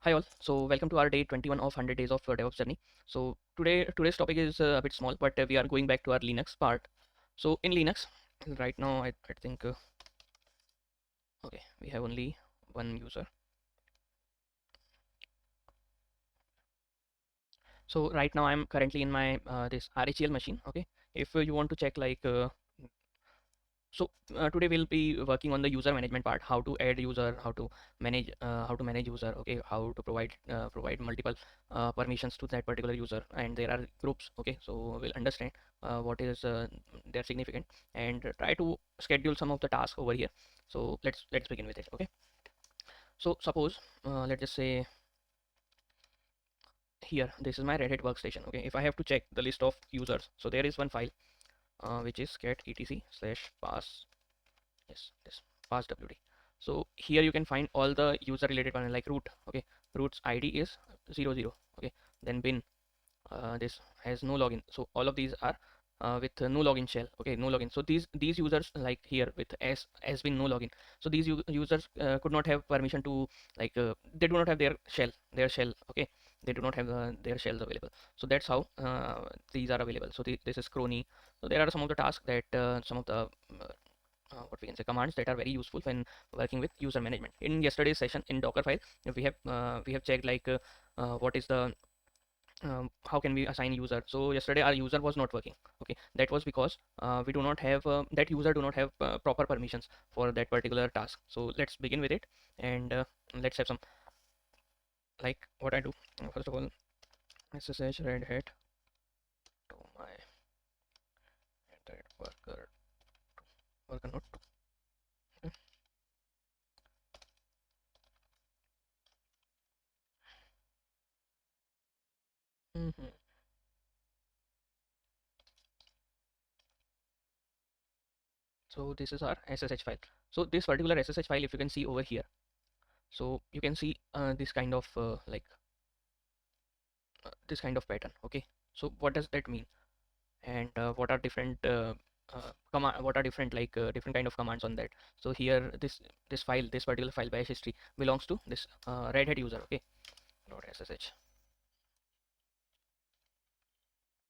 Hi all. So welcome to our day 21 of 100 days of DevOps journey. So today's topic is a bit small, but we are going back to our Linux part. So in Linux, right now I think okay, we have only one user. So right now I'm currently in my this RHEL machine. Okay, if you want to check today we'll be working on the user management part, how to add user, how to manage user, okay, how to provide multiple permissions to that particular user, and there are groups, okay, so we'll understand what is their significant and try to schedule some of the tasks over here. So let's begin with it, okay. So suppose let's just say here this is my Red Hat workstation, okay. If I have to check the list of users, so there is one file which is cat etc/pass. Yes, this pass wd. So here you can find all the user related one like root, okay, root's id is 00, okay, then bin, this has no login, so all of these are with no login shell, okay, no login. So these users like here with s bin no login, so these users could not have permission to they do not have their shell, okay, they do not have their shells available. So that's how these are available. So this is crony. So there are some of the tasks that some of the what we can say commands that are very useful when working with user management. In yesterday's session in Docker file, we have checked what is the how can we assign user. So yesterday our user was not working, okay, that was because we do not have that user do not have proper permissions for that particular task. So let's begin with it, and let's have some what I do. First of all, ssh red hat to my red hat worker node. Okay. Mhm. So this is our ssh file. So this particular ssh file, if you can see over here, so you can see this kind of pattern, okay. So what does that mean, and what are different command what are different different kind of commands on that. So here this particular file bash history belongs to this red hat user, okay, .ssh.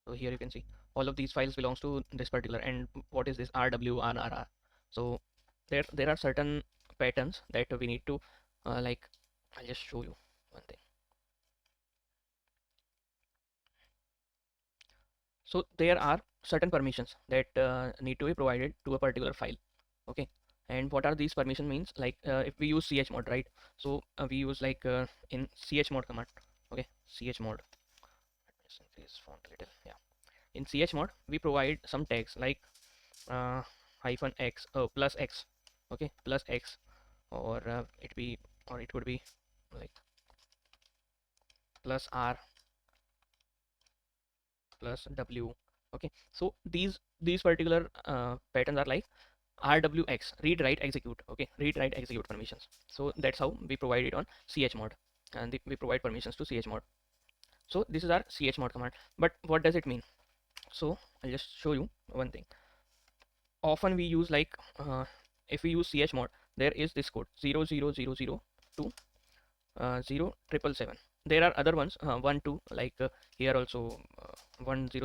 So here you can see all of these files belongs to this particular, and what is this rwrrr. So there are certain patterns that we need to I'll just show you one thing. So there are certain permissions that need to be provided to a particular file, okay. And what are these permission means, if we use chmod, right? So we use in chmod command, okay, chmod. Let me just increase font a little, yeah. In chmod we provide some tags like uh, hyphen x, plus x, okay, plus x, or it could be like plus r plus w, okay. So these particular patterns are like rwx, read write execute, okay, read write execute permissions. So that's how we provide it on chmod, and we provide permissions to chmod. So this is our chmod command. But what does it mean? So I'll just show you one thing. Often we use if we use chmod, there is this code 0000 to 0777. There are other ones 1 2 here also 1000 to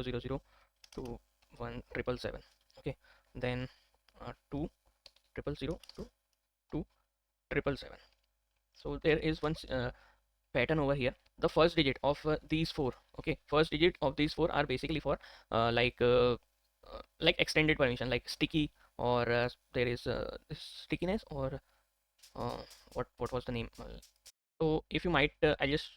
1777, okay, then 2 000 to 2 777. So there is one pattern over here. The first digit of these four, okay, first digit of these four are basically for uh, like uh, extended permission, like sticky, or there is stickiness, or uh, what was the name. So if you might I just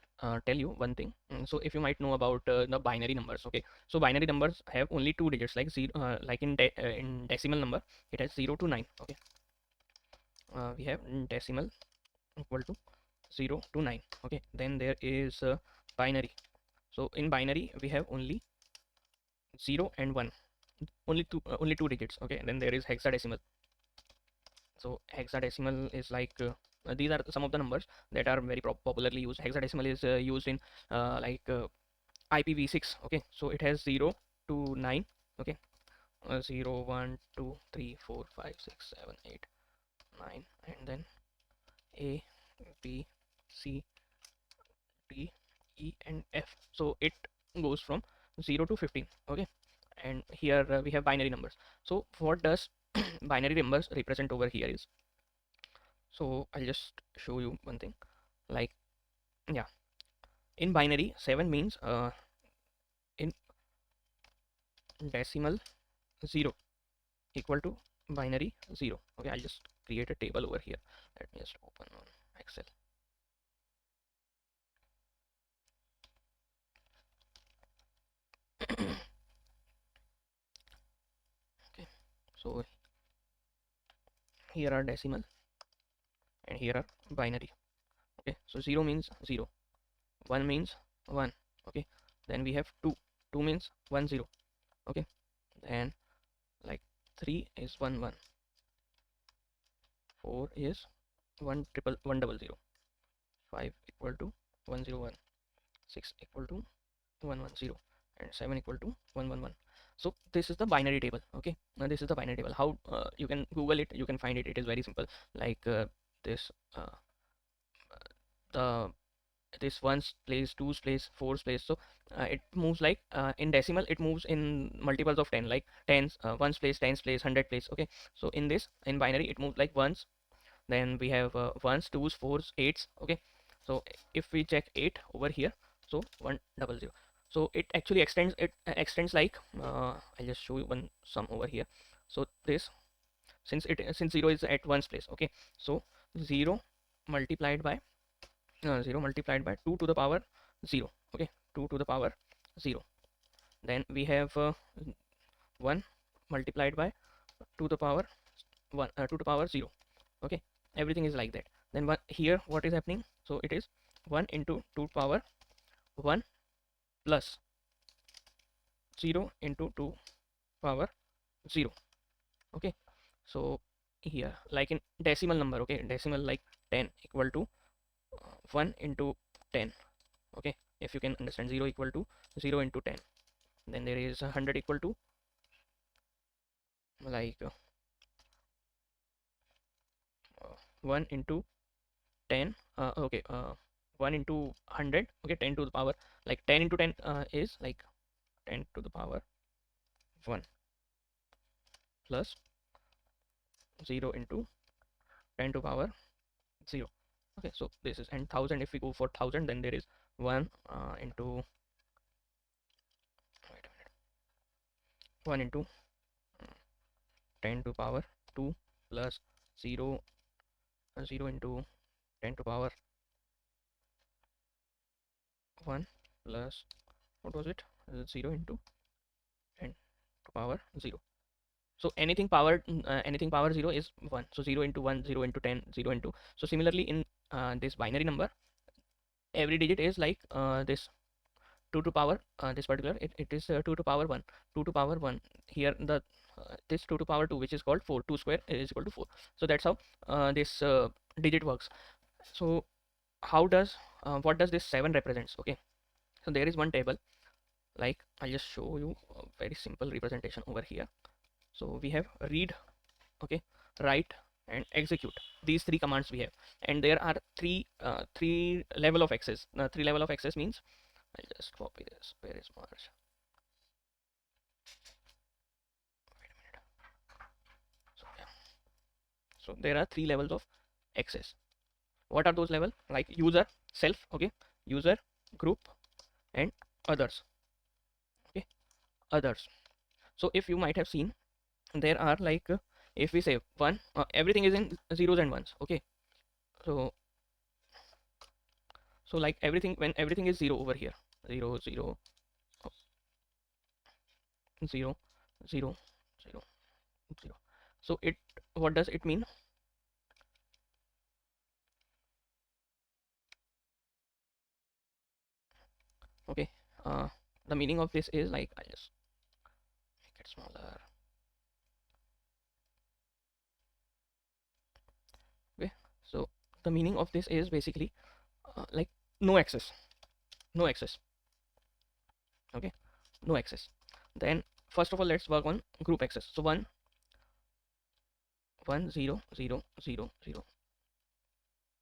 tell you one thing. So if you might know about the binary numbers, okay, so binary numbers have only two digits, like zero, in decimal number it has 0 to 9, okay. We have decimal equal to 0 to 9, okay. Then there is binary. So in binary we have only 0 and 1, only two digits, okay. And then there is hexadecimal. So hexadecimal is these are some of the numbers that are very popularly used. Hexadecimal is used in IPv6, okay. So it has 0 to 9, okay. 0 1 2 3 4 5 6 7 8 9, and then A B C T, E and F. So it goes from 0 to 15. Okay, and here we have binary numbers. So what does binary numbers represent over here is, so I'll just show you one thing. Like, yeah, in binary 7 means in decimal 0 equal to binary 0. Okay, I'll just create a table over here. Let me just open on Excel. Okay, so here are decimal and here are binary. Okay, so 0 means 0, 1 means 1. Okay, then we have 2, 2 means 1 0. Okay, then like 3 is 1 1, 4 is 1 triple 1 double 0, 5 equal to 1 0 1, 6 equal to 1 1 0, and 7 equal to 1 1 1. So this is the binary table. Okay, now this is the binary table. How you can Google it, you can find it. It is very simple. Like this the this ones place, twos place, fours place. So it moves like in decimal it moves in multiples of 10, like tens, ones place, tens place, hundred place. Okay, so in this, in binary, it moves like ones, then we have ones, twos, fours, eights. Okay, so if we check 8 over here, so 100, so it actually extends, it extends like I'll just show you one sum over here. So this, since 0 is at ones place. Okay, so 0 multiplied by 0 multiplied by 2 to the power 0. Okay, 2 to the power 0. Then we have 1 multiplied by 2 to the power 1, 2 to the power 0. Okay, everything is like that. Then one here, what is happening? So it is 1 into 2 to power 1 plus 0 into 2 power 0. Okay, so here, like in decimal number, okay, decimal like 10 equal to 1 into 10. Okay, if you can understand, 0 equal to 0 into 10. Then there is 100 equal to like 1 into 10. Okay, 1 into 100. Okay, 10 to the power, like 10 into 10 is like 10 to the power 1 plus 0 into 10 to power 0. Okay, so this is, and 1000, if we go for 1000, then there is 1 into, wait a minute, 1 into 10 to power 2 plus 0, 0 into 10 to power 1 plus, what was it, 0 into 10 to power 0. So anything powered, anything power 0 is 1. So 0 into 1, 0 into 10, 0 into, so similarly in this binary number, every digit is like this 2 to power, this particular, it is 2 to power 1, 2 to power 1. Here the this 2 to power 2, which is called 4, 2 square is equal to 4. So that's how this digit works. So how does what does this 7 represents? Okay, so there is one table, like I'll just show you a very simple representation over here. So we have read, okay, write and execute. These three commands we have, and there are three level of access. Three level of access means, I'll just copy this. Where is merge? Wait a minute. So yeah, so there are three levels of access. What are those levels? Like user, self, okay, user, group and others. Okay, others. So if you might have seen, there are like if we say one, everything is in zeros and ones. Okay, so like everything, when everything is 0 over here, 0 0 0 0 0 0. So it, what does it mean? Okay, the meaning of this is like, I just make it smaller. Okay, so the meaning of this is basically like no access, no access. Okay, no access. Then first of all, let's work on group access. So 1 1 0 0 0 0.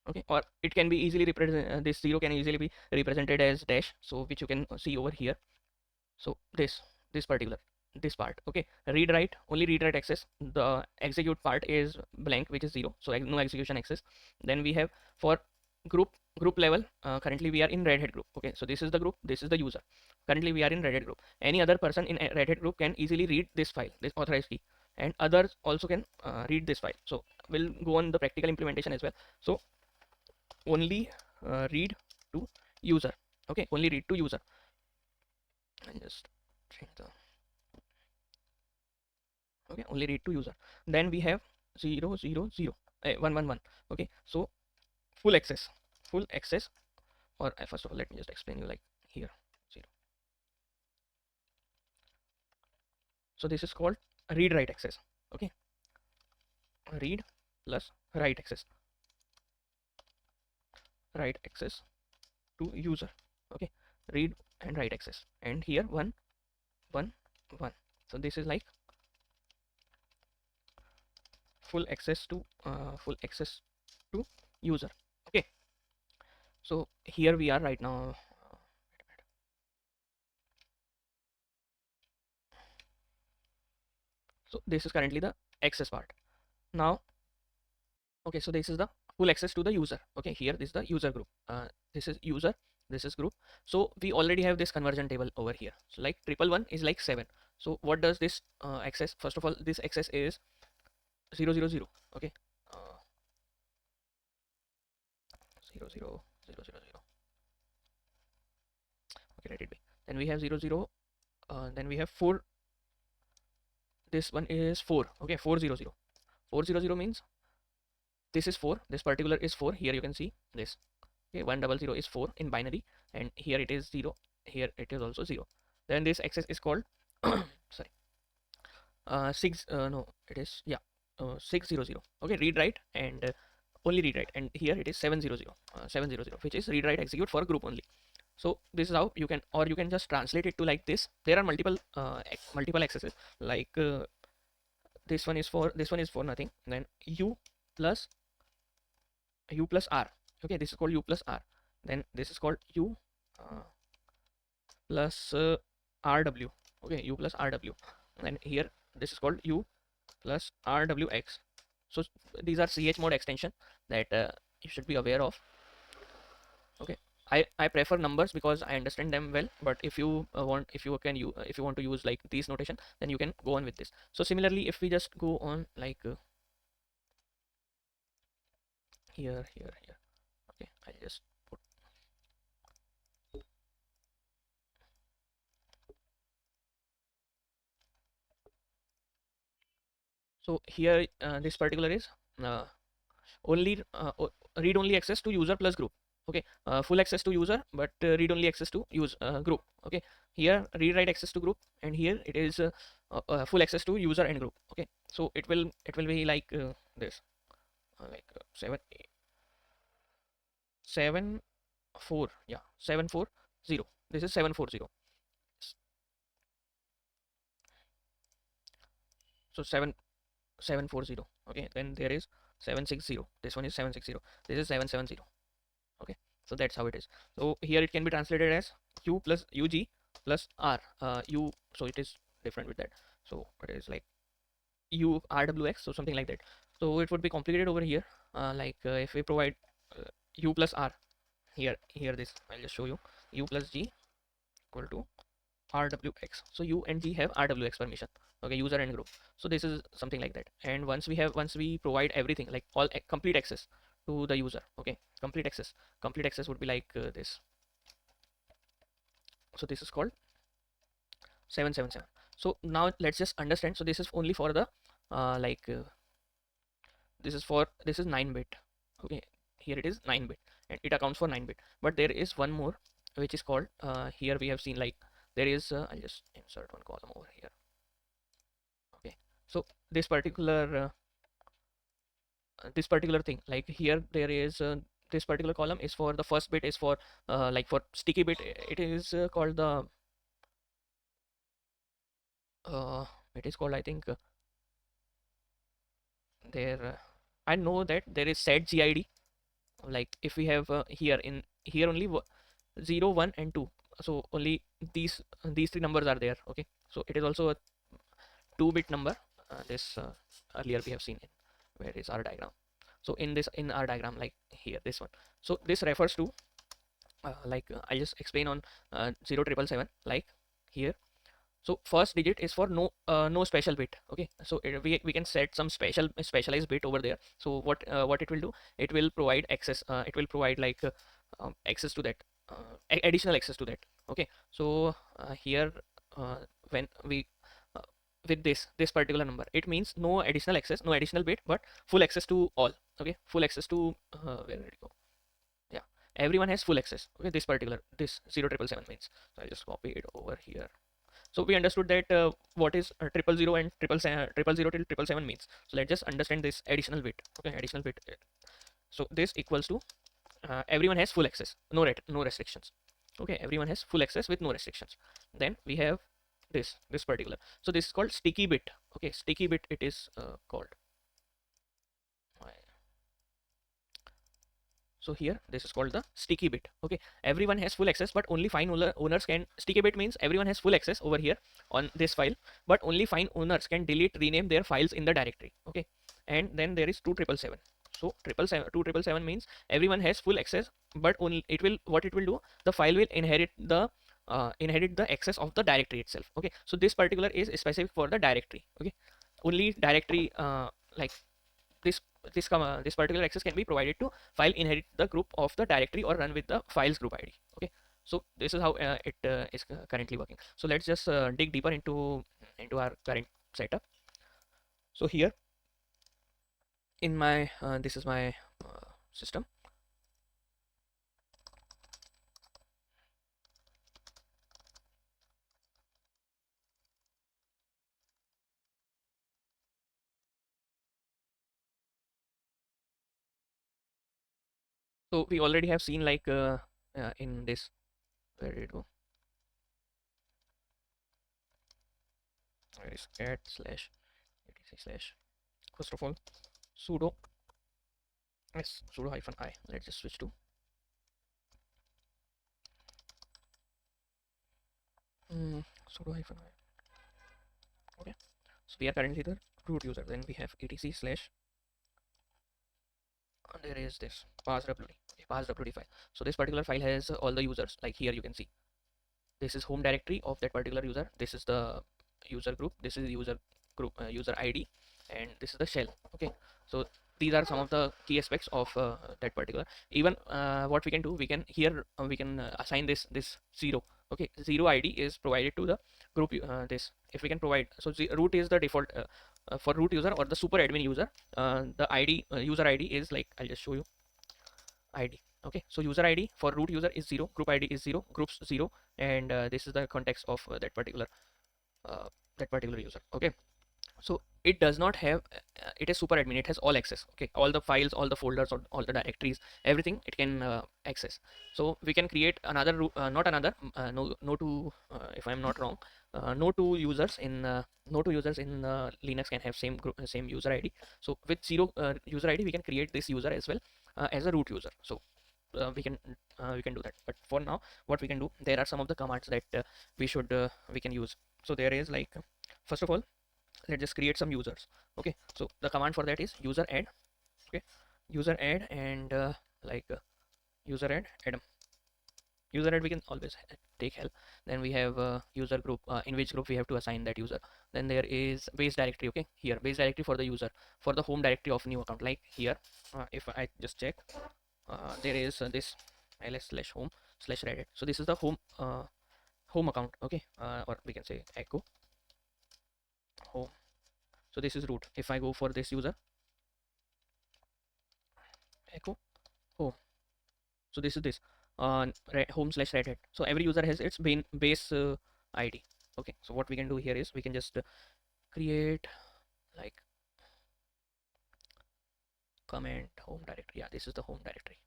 Okay, or it can be easily represent, this 0 can easily be represented as dash, so which you can see over here. So this particular, this part, okay, read write, only read write access, the execute part is blank, which is 0, so no execution access. Then we have for group, group level, currently we are in Red Hat group. Okay, so this is the group, this is the user, currently we are in Red Hat group. Any other person in a Red Hat group can easily read this file, this authorized key, and others also can read this file. So we'll go on the practical implementation as well. So only read to user. Okay, only read to user. And just change the, okay, only read to user. Then we have 0 0 0 1 1 1. Okay, so full access, full access, or first of all let me just explain you, like here 0. So this is called read write access. Okay, read plus write access, write access to user. Okay, read and write access, and here 1 1 1. So this is like full access to user. Okay, so here we are right now. So this is currently the access part. Now, okay, so this is the full access to the user. Okay, here this is the user group. This is user, this is group. So we already have this conversion table over here. So like 111 is like 7. So what does this access? First of all, this access is 0 0 0. Okay, uh, 0 0 0 0 0. Okay, let it be. Then we have 0 0. Then we have 4. This one is 4. Okay, 400. 400 means this is 4. This particular is 4. Here you can see this. Okay, 100 is 4 in binary, and here it is 0. Here it is also 0. Then this access is called sorry, 6. No, it is, yeah, 600. Okay, read write and only read write, and here it is 700, 700, which is read write execute for group only. So this is how you can, or you can just translate it to like this. There are multiple multiple accesses, like this one is for nothing. Then plus u plus r. Okay, this is called u plus r. Then this is called u uh, plus rw. Okay, u plus rw. And here this is called u plus rwx. So these are chmod extension that you should be aware of. Okay, I prefer numbers because I understand them well, but if you want, if you can, you if you want to use like these notation, then you can go on with this. So similarly, if we just go on like here, okay, I'll just put, so here this particular is uh, only read only access to user plus group. Okay, full access to user, but read only access to use group. Okay, here read write access to group, and here it is full access to user and group. Okay, so it will be like this, like 7 4, yeah, 740. This is 740. So 740. Okay, then there is 760. This one is 760. This is 770. Okay, so that's how it is. So here it can be translated as u plus ug plus r, u, so it is different with that. So it is like u rwx, so something like that. So it would be complicated over here, like if we provide u plus r, here this, I'll just show you, u plus g equal to rwx. So u and g have rwx permission. Okay, user and group. So this is something like that. And once we provide everything, like all complete access to the user. Okay, complete access would be like this. So this is called 777. So now let's just understand. So this is only for the like this is 9 bit. Okay, here it is 9 bit, and it accounts for 9 bit. But there is one more which is called here we have seen, like there is I'll just insert one column over here. Okay, so this particular thing, like here there is this particular column is for the first bit is for like for sticky bit, it is called the uh, it is called, I think there I know that there is set gid. like if we have here only 0 1 and 2, so only these three numbers are there. Okay, so it is also a 2-bit number. This earlier we have seen in where is our diagram. So in our diagram, like here this one, so this refers to I just explain on 0777, like here. So first digit is for no special bit. Okay, so we can set some specialized bit over there. So what it will do, it will provide access, it will provide like access to that, additional access to that. Okay, so here uh, when we uh, with this particular number, it means no additional access, no additional bit, but full access to all. Okay, full access to where did it go? Yeah, everyone has full access. Okay, this particular, this 0777 means. So I'll just copy it over here. So we understood that what is 000 and 000 till 777 means. So let's just understand this additional bit. Okay, additional bit. So this equals to everyone has full access, no restrictions. Okay, everyone has full access with no restrictions. Then we have this particular. So this is called sticky bit. Okay, sticky bit it is called. So here this is called the sticky bit. Okay, everyone has full access, but only fine owners can. Sticky bit means everyone has full access over here on this file, but only fine owners can delete, rename their files in the directory. Okay, and then there is 2777. So 2777 means everyone has full access, but only it will, what it will do, the file will inherit the access of the directory itself. Okay, so this particular is specific for the directory. Okay, only directory like this this particular access can be provided to file inherit the group of the directory or run with the files group id. Okay, so this is how it is currently working. So let's just dig deeper into our current setup. So here in my this is my system. So we already have seen like in this, where did it go, where is cat slash etc slash, first of all sudo sudo hyphen I. Let's just switch to sudo hyphen I. Okay, so we are currently the root user. Then we have etc slash, there is this passwd, passwd file. So this particular file has all the users. Like here you can see this is home directory of that particular user, this is the user group, this is the user group user id, and this is the shell. Okay, so these are some of the key aspects of that particular. Even what we can do, we can here we can assign this 0. Okay, 0 id is provided to the group. This if we can provide, so root is the default for root user or the super admin user. The id user id is like, I'll just show you id. Okay, so user id for root user is 0, group id is 0, groups 0, and this is the context of uh, that particular user. Okay, so it does not have it is super admin, it has all access. Okay, all the files, all the folders, all the directories, everything it can access. So we can create another not another no to if I'm not wrong, no two users in Linux can have same group, same user id. So with 0 user id we can create this user as well as a root user. So we can do that. But for now what we can do, there are some of the commands that we can use. So there is like, first of all, let's just create some users. Okay, so the command for that is user add. Okay, user add, and like user add adam. User add we can always take help. Then we have user group, in which group we have to assign that user. Then there is base directory. Okay, here base directory for the user, for the home directory of new account. Like here if I just check, there is this ls slash home slash reddit. So this is the home account. Okay, or we can say echo home. So this is root. If I go for this user, echo home, so this is this home slash red hat. So every user has its base id. Okay, so what we can do here is we can just create like comment home directory. Yeah, this is the home directory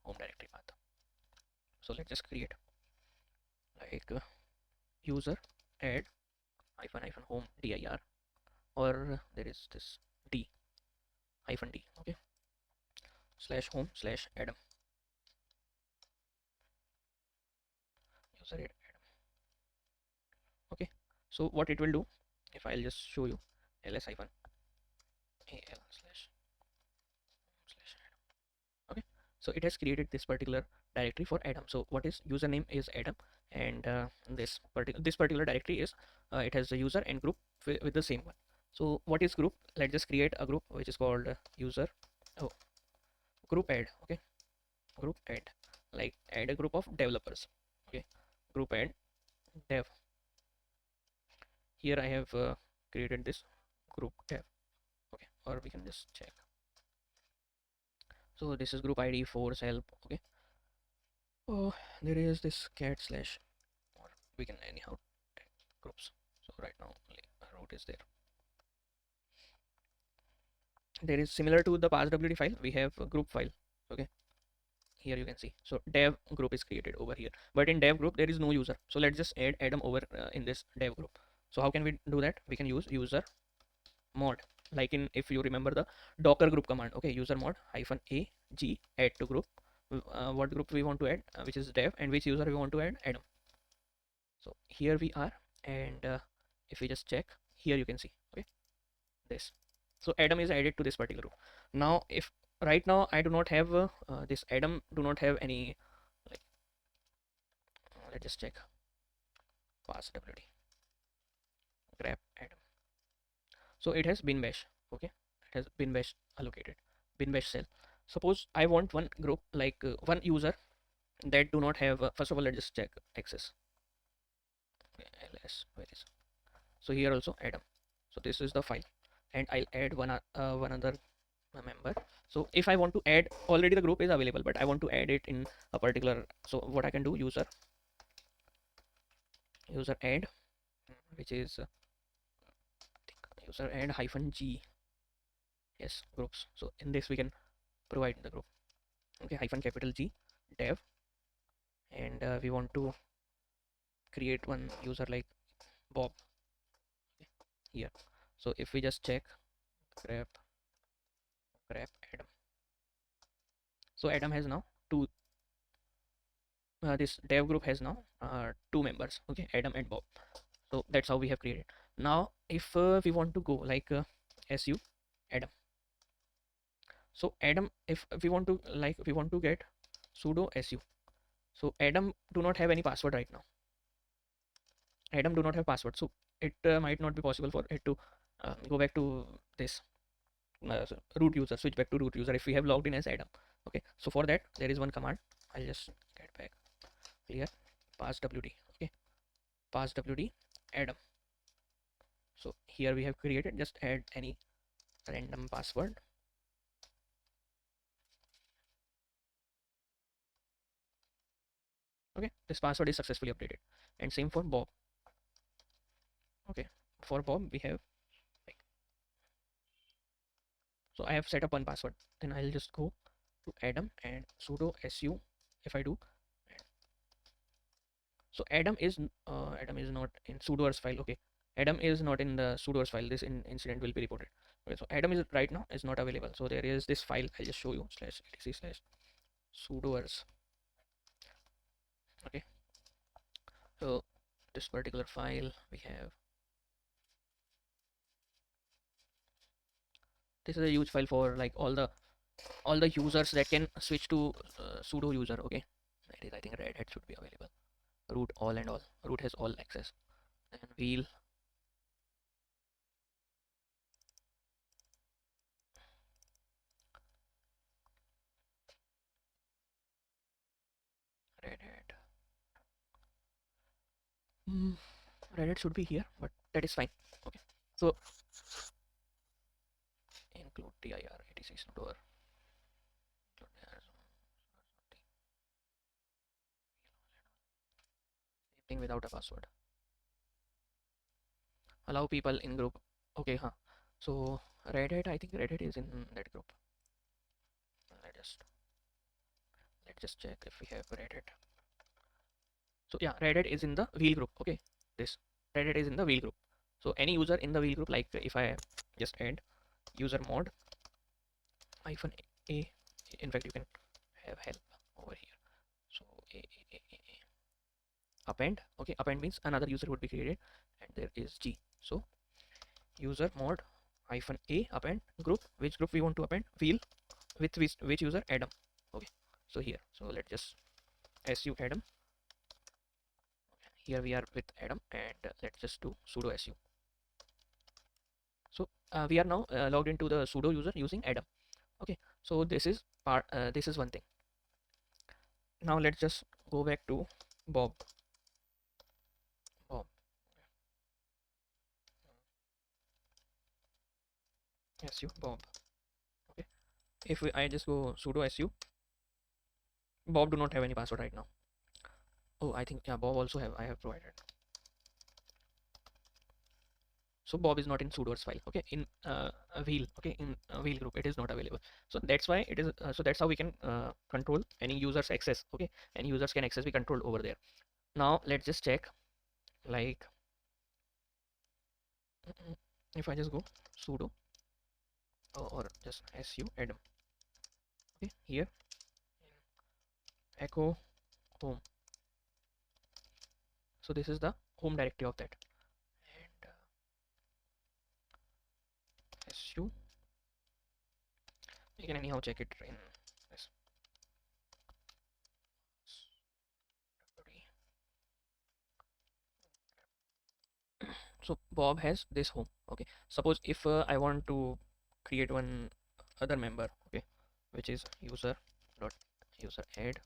path. So let's just create like user add hyphen home dir, or there is this d hyphen d. Okay, slash home slash adam. useradd. Okay, so what it will do, if I'll just show you, ls hyphen al slash Adam. Okay, so it has created this particular directory for Adam. So what is username is Adam, and this particular directory is it has a user and group with the same one. So what is group? Let's just create a group which is called user oh, group add. Okay, group add, like add a group of developers. Okay, group add dev. Here I have created this group dev. Okay, or we can just check. So this is group ID for help. Okay, oh, there is this cat slash, or we can anyhow take groups. So right now only root is there. There is similar to the passwd file, we have a group file. Okay, here you can see, so dev group is created over here, but in dev group there is no user. So let's just add Adam over in this dev group. So how can we do that? We can use user mod, like in, if you remember the docker group command. Okay, user mod hyphen a g add to group, what group we want to add, which is dev, and which user we want to add, Adam. So here we are, and if we just check here, you can see, okay, this. So Adam is added to this particular group. Now if right now I do not have this Adam do not have any, like, let's just check passwd grab Adam. So it has bin bash. Okay, it has bin bash allocated, bin bash cell. Suppose I want one group, like one user that do not have first of all, let's just check access. Okay, ls, where is, so here also Adam. So this is the file, and I'll add one other member. So if I want to add, already the group is available, but I want to add it in a particular, so what I can do, user add, which is user add hyphen g, yes, groups. So in this we can provide the group. Okay, hyphen capital G dev, and we want to create one user like Bob. Okay, here. So if we just check grab Adam, so Adam has now two, this dev group has now two members. Okay, Adam and Bob. So that's how we have created. Now if we want to go like su Adam, so Adam, if we want to, like, we want to get sudo su, so Adam do not have any password right now. Adam do not have password, so it might not be possible for it to go back to this so root user, switch back to root user if we have logged in as Adam. Okay, so for that there is one command. I'll just get back clear, passwd. Okay, passwd Adam. So here we have created, just add any random password. Okay, this password is successfully updated, and same for Bob. Okay, for Bob we have, like, so I have set up one password. Then I'll just go to Adam and sudo su. If I do, so Adam is not in sudoers file. Okay, Adam is not in the sudoers file. This incident will be reported. Okay, so Adam is right now is not available. So there is this file. I'll just show you, /etc slash sudoers. Okay, so this particular file we have, this is a huge file for like all the users that can switch to sudo user. Okay, that is, I think Red Hat should be available. Root all and all. Root has all access. And wheel. Red Hat. Red Hat should be here, but that is fine. Okay, so include dir etc sudo thing without a password. Allow people in group. Okay, huh. So Red Hat, I think Red Hat is in that group. Let's just check if we have Red Hat. So yeah, Red Hat is in the wheel group. Okay, this Red Hat is in the wheel group. So any user in the wheel group, like if I just add user mod hyphen a, in fact you can have help over here. So a append. Okay, append means another user would be created, and there is G. So user mod hyphen a append group. Which group we want to append? Wheel with which user? Adam. Okay, so here, so let's just su Adam. Here we are with Adam, and let's just do sudo su. So we are now logged into the sudo user using Adam. Okay, so this is part. This is one thing. Now let's just go back to Bob. Bob. Su Bob. Okay. If I just go sudo su, Bob do not have any password right now. Oh, I think yeah, Bob also have. I have provided. So Bob is not in sudoers file. Okay, in a wheel. Okay, in a wheel group, it is not available. So that's why it is. So that's how we can control any user's access. Okay, any users can access be controlled over there. Now let's just check. Like, if I just go sudo or just su Adam. Okay, here echo home. So this is the home directory of that, and su, you can anyhow check it in this. So Bob has this home. Okay, suppose if I want to create one other member, okay, which is user dot user add,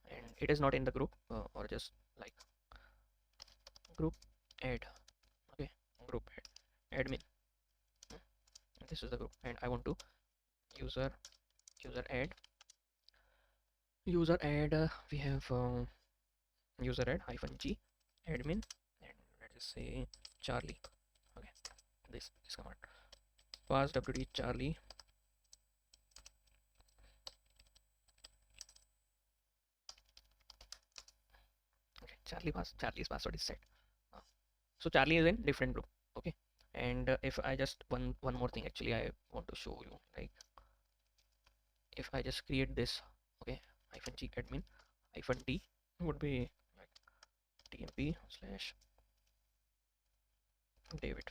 and it is not in the group, or just like group add. Okay, group add admin. This is the group, and I want to user add we have user add hyphen g admin, and let's just say Charlie. Okay, this command pass wd Charlie. Okay, Charlie's password is set. Uh, so Charlie is in different group. Okay, and if I just one more thing actually I want to show you, like if I just create this, okay, hyphen g admin hyphen d would be like tmp slash David.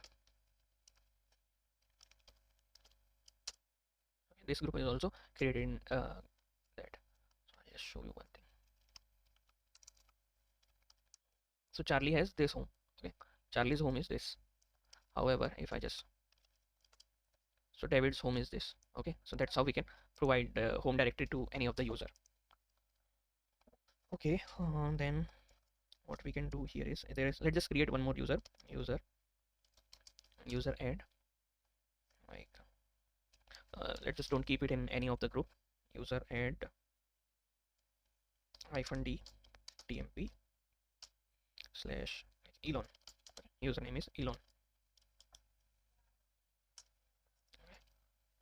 Okay, this group is also created in that. So I'll just show you one thing. So Charlie has this home. Okay, Charlie's home is this. However, if I just, so David's home is this. Okay, so that's how we can provide home directory to any of the user. Okay, then what we can do here is let's just create one more user add, like let's just don't keep it in any of the group. User add hyphen d tmp slash Elon. Username is Elon.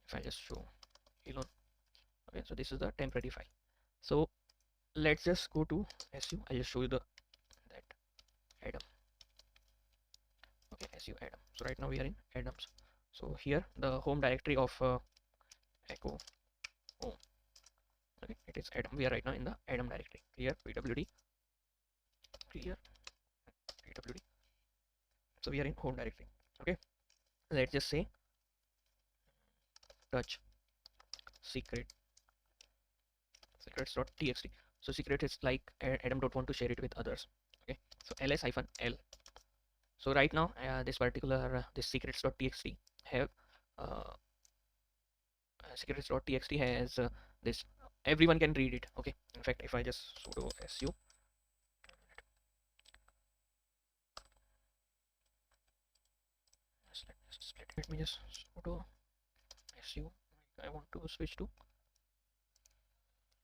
If I just show Elon, okay, so this is the temporary file. So let's just go to su. I'll just show you the that Adam. Okay, su Adam. So right now we are in Adams. So here the home directory of echo home. Okay, it is Adam. We are right now in the Adam directory. Clear pwd. Clear pwd. So we are in home directory. Okay, let's just say touch secrets.txt. So secret is like Adam don't want to share it with others. Okay, so ls hyphen l. So right now this particular this secrets.txt have uh, secrets.txt has this, everyone can read it. Okay, in fact if I just sudo su, let me just sudo su, I want to switch to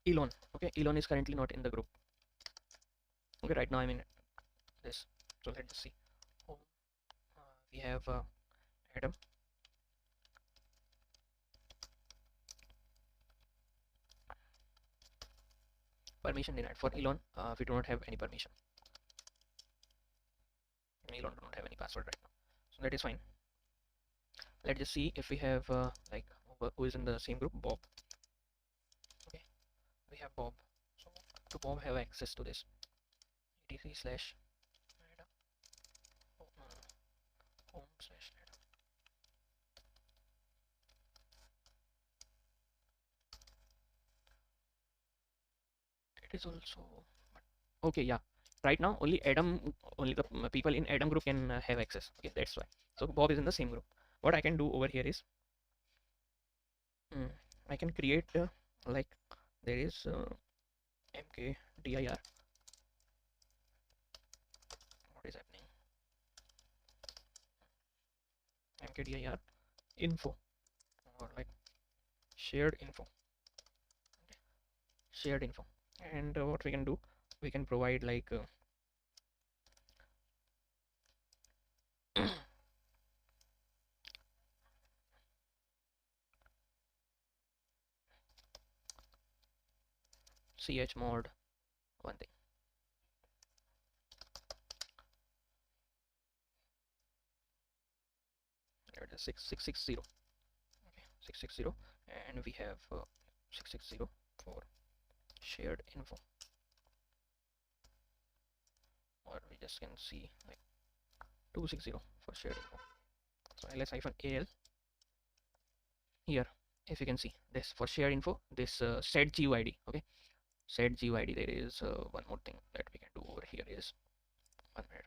Elon. Okay, Elon is currently not in the group. Okay, right now I'm in this. So let's see. We have Adam. Permission denied for Elon. We do not have any permission. Elon do not have any password right now, so that is fine. Let's just see if we have like who is in the same group. Bob. Okay, we have Bob. So do Bob have access to this? etc slash Adam, home slash Adam. It is also okay. Yeah, right now only Adam, only the people in Adam group can have access. Okay, that's why. So Bob is in the same group. What I can do over here is I can create like there is mkdir. What is happening? Mkdir info or like shared info. Okay. Shared info. And what we can do, we can provide like chmod one thing. It is 6660. Okay, 660, and we have 660 for shared info, or we just can see like 260 for shared info. So ls -al here, if you can see this for shared info, this set GUID. Okay, set GUID. There is one more thing that we can do over here is 100.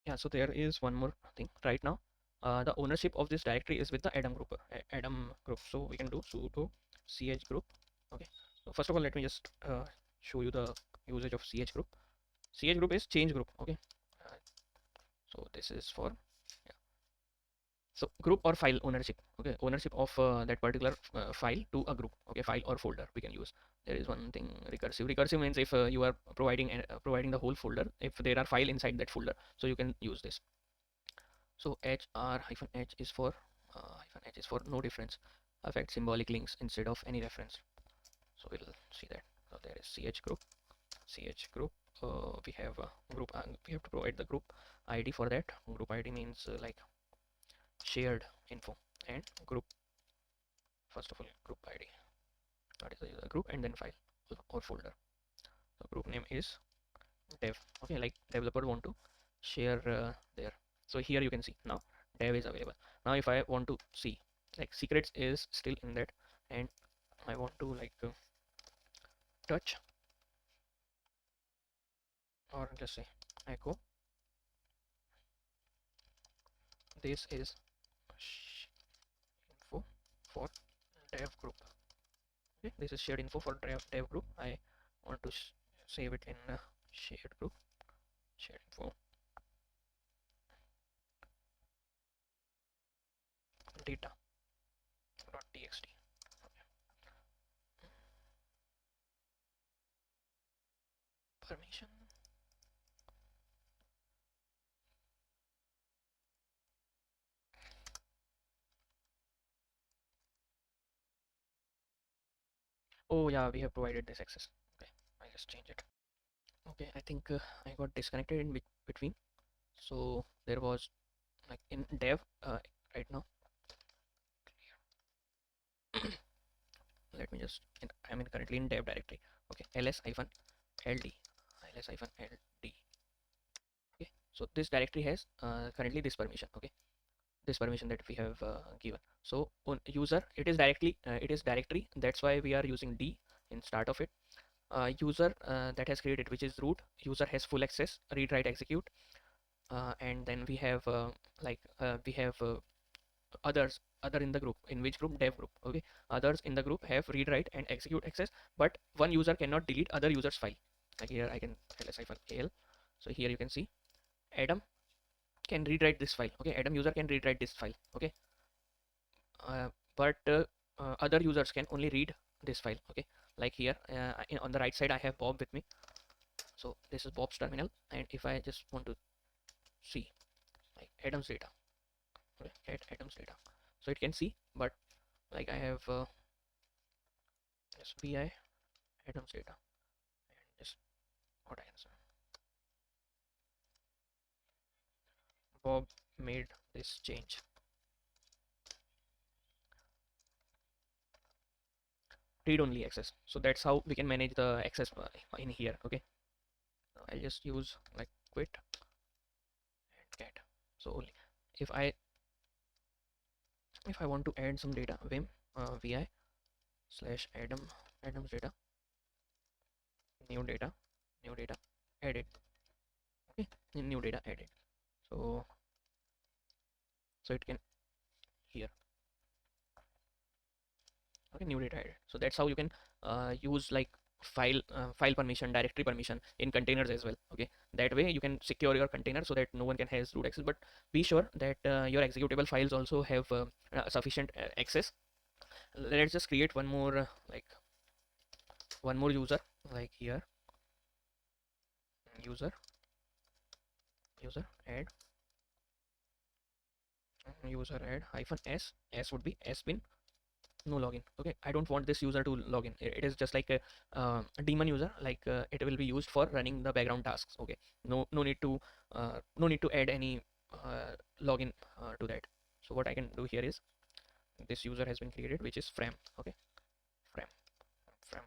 Yeah, so there is one more thing right now. The ownership of this directory is with the Adam group. Adam group. So we can do sudo ch group. Okay. So first of all, let me just show you the usage of ch group. Ch group is change group. Okay. Uh, so this is for yeah. So group or file ownership. Okay, ownership of that particular file to a group. Okay, file or folder we can use. There is one thing recursive. Recursive means if you are providing the whole folder, if there are file inside that folder, so you can use this. So hr-h is for no difference. Affect symbolic links instead of any reference. So we'll see that. So there is ch group. We have a group. We have to provide the group ID for that. Group ID means like shared info and group. First of all, group ID. That is the user group and then file or folder. So group name is dev. Okay, like developer want to share there. So here you can see now dev is available. Now if I want to see like secrets is still in that, and I want to like touch or just say echo, this is info for dev group. Okay, this is shared info for dev group. I want to save it in shared group, shared info data.txt. Permission. Oh yeah, we have provided this access. Okay, I just change it. Okay, I think I got disconnected in between. So there was like in dev right now. Let me just I'm in currently in dev directory. Okay, ls-ld, ls-ld. Okay, so this directory has currently this permission. Okay, this permission that we have given. So on user, it is directory. That's why we are using d in start of it. User that has created, which is root. User has full access, read, write, execute. And then we have others, other in the group. In which group? Dev group. Okay, others in the group have read, write, and execute access, but one user cannot delete other users file. Like here I can ls-al. So here you can see Adam can read, write this file. Okay, Adam user can read, write this file. Okay, but other users can only read this file. Okay, like here on the right side I have Bob with me. So this is Bob's terminal, and if I just want to see like Adam's data, okay, get Adam's data, so it can see, but like I have just vi Adam's data, and just what I can say. Bob made this change. Read only access. So that's how we can manage the access in here. Okay, now I'll just use like quit and get. So only if I want to add some data, vim vi slash adam's data, new data edit. Okay, new data edit. So it can here. Okay, new data edit. So that's how you can use like file permission, directory permission in containers as well. Okay, that way you can secure your container so that no one can has root access, but be sure that your executable files also have sufficient access. Let's just create one more one more user, like here, user add user add hyphen s would be sbin no login. Okay, I don't want this user to log in. It is just like a daemon user, like it will be used for running the background tasks. Okay, no need to no need to add any login to that. So what I can do here is this user has been created, which is frame. Okay, frame frame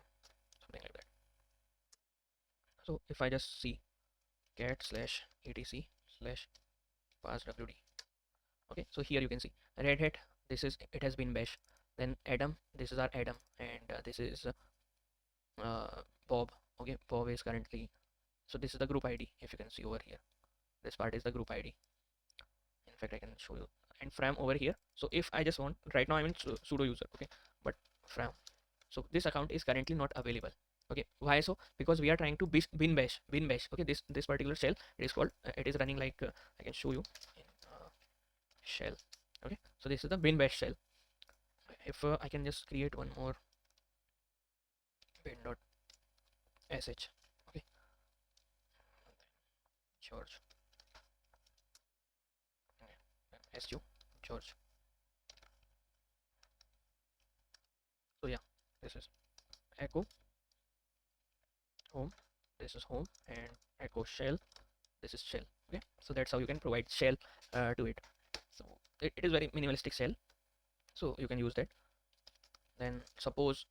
something like that. So if I just see cat slash etc slash pass wd. Okay, so here you can see red hat, this is it has been bash, then adam, this is our adam, and this is bob. Okay, bob is currently, so this is the group id. If you can see over here, this part is the group id. In fact, I can show you. And from over here, so if I just want, right now I'm in sudo user. Okay, but from, so this account is currently not available. Okay, why so? Because we are trying to bin bash. Okay, this particular shell, it is called it is running like I can show you in shell. Okay, so this is the bin bash shell. If I can just create one more bin.sh. Okay, George, su George. So yeah, this is echo home, this is home, and echo shell, this is shell. Okay, so that's how you can provide shell to it. So it is very minimalistic shell, so you can use that. Then suppose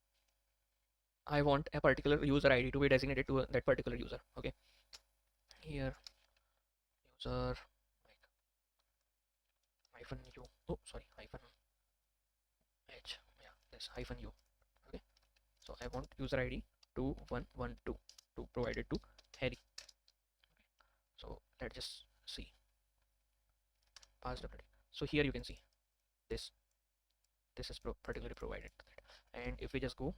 I want a particular user id to be designated to that particular user. Okay, here user like hyphen u, oh sorry, hyphen h, yeah, this hyphen u. Okay, so I want user id 2112 to provide it to Harry. So let's just see pass wd. So here you can see this is particularly provided to that. And if we just go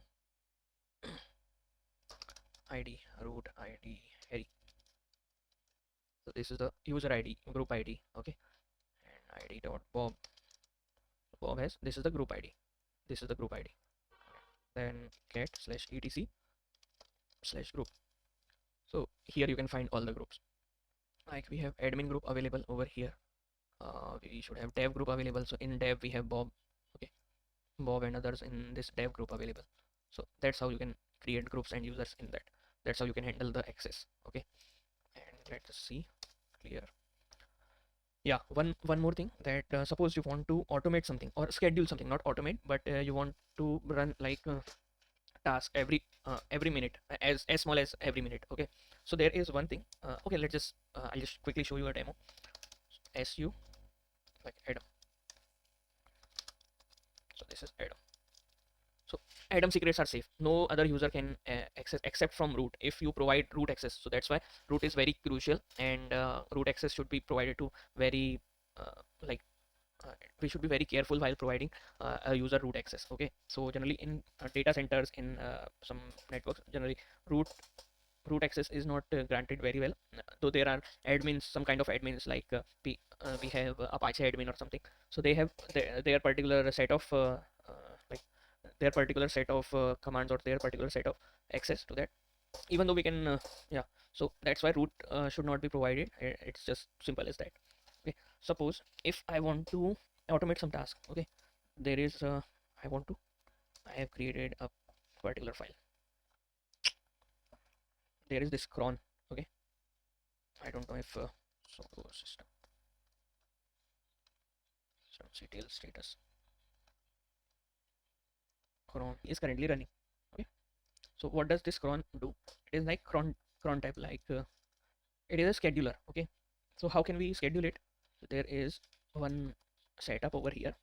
id root id Harry, so this is the user id group id. Okay, and id dot bob has, this is the group id, this is the group id. Then cat slash etc slash group. So here you can find all the groups, like we have admin group available over here. We should have dev group available, so in dev we have bob. Okay, bob and others in this dev group available. So that's how you can create groups and users in that. That's how you can handle the access. Okay, and let's see clear. Yeah, one more thing, that suppose you want to automate something or schedule something, not automate, but you want to run like task every minute, as small as every minute. Okay, so there is one thing. Okay, let's just I'll just quickly show you a demo. Su like adam, so this is adam. So adam secrets are safe, no other user can access except from root if you provide root access. So that's why root is very crucial, and root access should be provided to very like we should be very careful while providing a user root access. Okay, so generally in data centers, in some networks, generally root access is not granted very well, though there are admins, some kind of admins, like we have apache admin or something. So they have their particular set of like their particular set of commands, or their particular set of access to that, even though we can yeah. So that's why root should not be provided. It's just simple as that. Okay, suppose if I want to automate some task. Okay, there is I have created a particular file. There is this cron. Okay, I don't know if so system ctl status cron is currently running. Okay, so what does this cron do? It is like cron type, like it is a scheduler. Okay, so how can we schedule it? So there is one setup over here.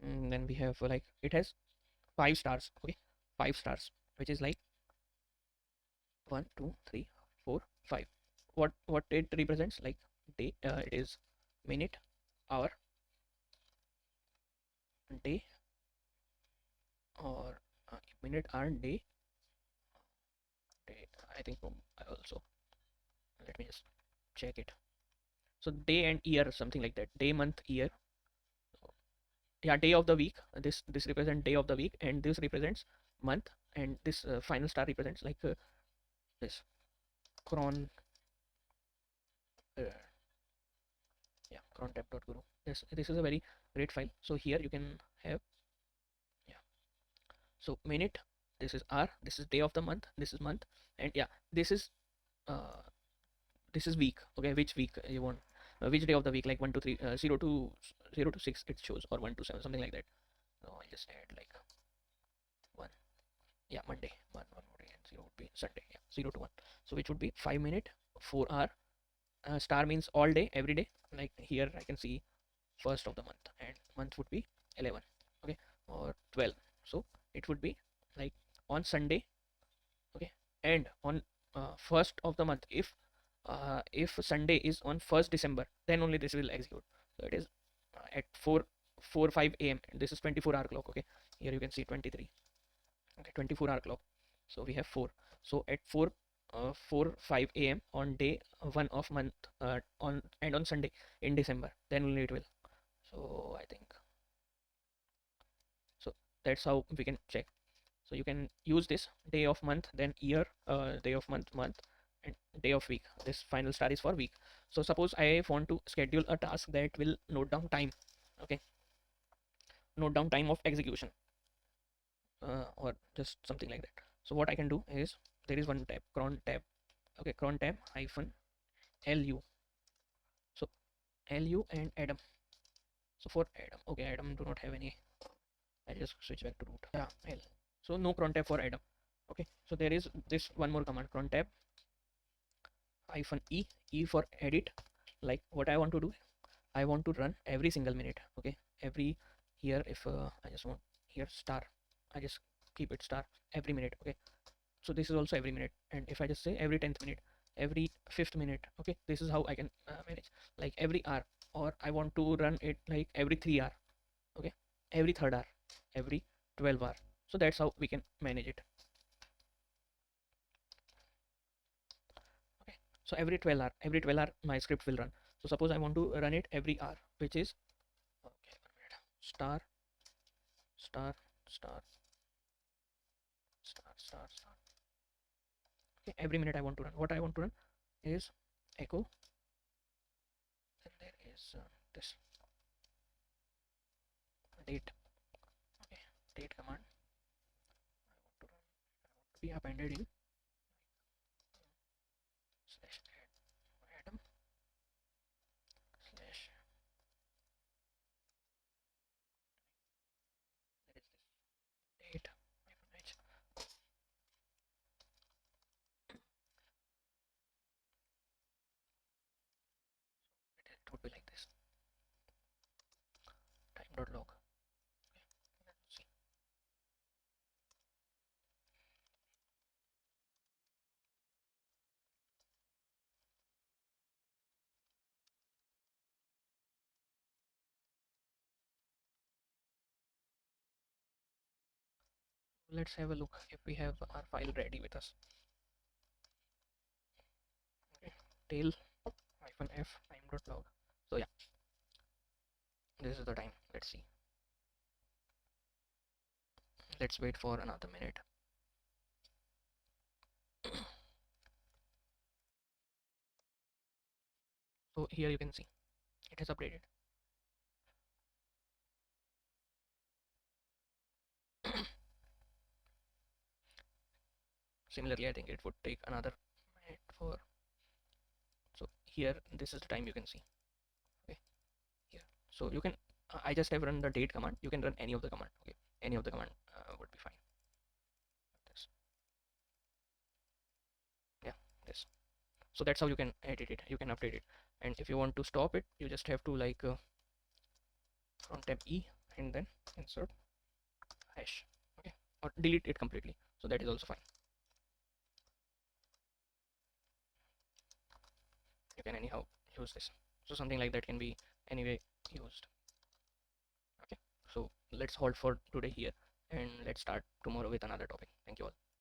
Then we have like it has 5 stars. Okay, 5 stars, which is like 1 2 3 4 5. What it represents, like day, it is minute, hour, day, or minute, hour, day. I think I also, let me just check it. So day and year, something like that. Day, month, year. Yeah, day of the week. This represents day of the week, and this represents month, and this final star represents like this cron. Uh, yeah, crontab.guru. This is a very great file. So here you can have, yeah. So minute, this is hour, this is day of the month, this is month, and yeah, uh this is week. Okay, which week you want, which day of the week, like 1 to 3, 0 to 6 it shows, or 1 to 7, something like that. So I'll just add like 1. Yeah, Monday, 1 more day, and 0 would be Sunday. Yeah, 0 to 1. So which would be 5 minute, 4 hour. Star means all day, every day. Like here I can see first of the month, and month would be 11. Okay, or 12. So it would be like on Sunday. Okay, and on first of the month, if Sunday is on 1st December, then only this will execute. So it is at 5 a.m. This is 24-hour clock. Okay, here you can see 23. Okay, 24-hour clock. So we have 4. So at 5 a.m. on day 1 of month, on Sunday in December, then only it will. So I think, so that's how we can check. So you can use this day of month, then year, day of month, and day of week. This final star is for week. So suppose I want to schedule a task that will note down time. Okay, note down time of execution, or just something like that. So what I can do is, there is one tab, cron tab. Okay, cron tab hyphen lu. So lu and Adam. So for Adam, okay, Adam do not have any. I just switch back to root. Yeah, L. So no cron tab for Adam. Okay, so there is this one more command, cron tab hyphen e for edit. Like what I want to do, I want to run every single minute. Okay, every, here if I just want here star, I just keep it star every minute. Okay, so this is also every minute, and if I just say every 10th minute, every 5th minute. Okay, this is how I can manage, like every hour, or I want to run it like every 3 hour. Okay, every third hour, every 12 hour. So that's how we can manage it. Okay, so every 12 hour my script will run. So suppose I want to run it every hour, which is, okay, 1 minute, star star star star. Okay, every minute I want to run, what I want to run is echo, and there is this date. Okay, date command I want to run, to be appended in slash Adam slash, that is this date hyphen h. It would be like this, time.log. See, let's have a look if we have our file ready with us. Okay, tail hyphen f time.log. So yeah, this is the time. Let's see, let's wait for another minute. So here you can see it has updated. Similarly, I think it would take another minute for, so here this is the time you can see. Okay, here. So you can I just have run the date command. You can run any of the command. Okay, any of the command would be fine. This. Yeah, this. So that's how you can edit it, you can update it. And if you want to stop it, you just have to like from tab E and then insert hash. Okay, or delete it completely, so that is also fine. You can anyhow use this, so something like that can be anyway used. Okay, so let's hold for today here, and let's start tomorrow with another topic. Thank you all.